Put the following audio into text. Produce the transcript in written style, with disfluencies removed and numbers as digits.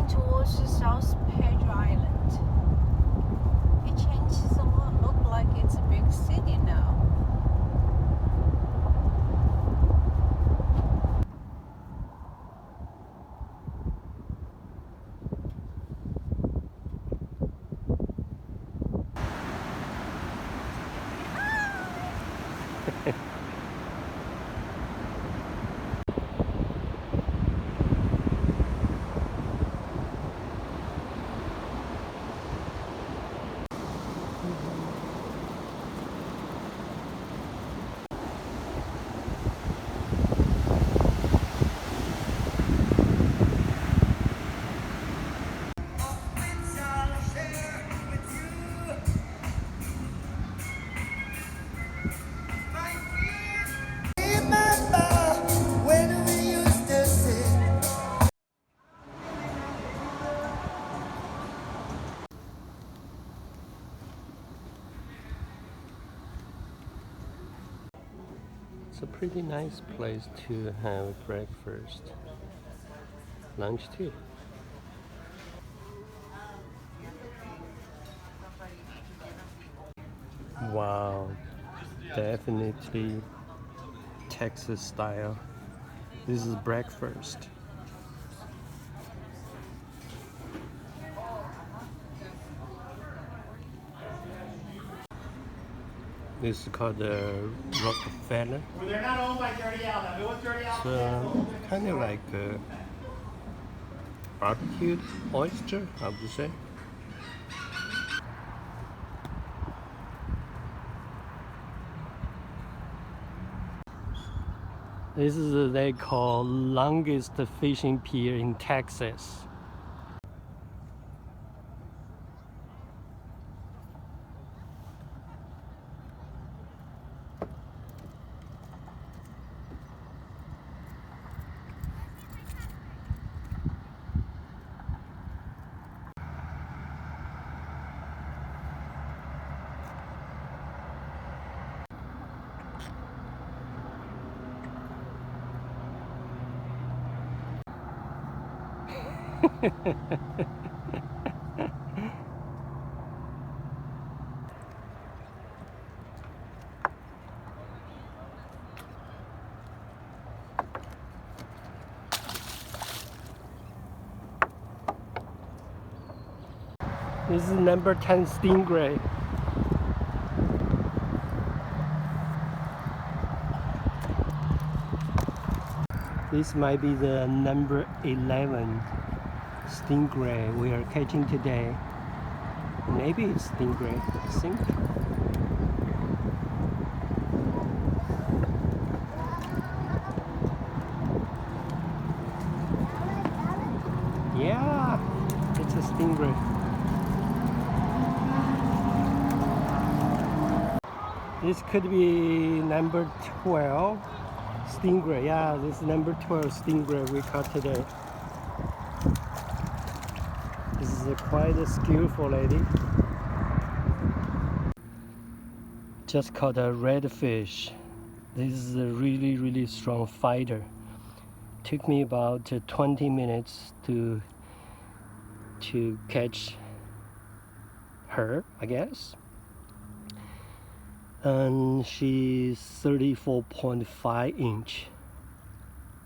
heading towards the South Padre Island. It changes a lot. Look like it's a big city now. It's a pretty nice place to have breakfast, lunch too. Wow, definitely Texas style. This is breakfast. This is called the Rockefeller. Well, they're not owned by Dirty Al. Now, what's Dirty Al? So kind of like a barbecued oyster, I would say. This is they call longest fishing pier in Texas. This is number 10 stingray. This might be the number 11 stingray we are catching today. Maybe it's stingray, I think. Yeah, it's a stingray. This could be number 12 stingray. Yeah, this is number 12 stingray we caught today. This is quite a skillful lady. Just caught a redfish. This is a really strong fighter. Took me about 20 minutes to catch her, I guess. And she's 34.5 inch.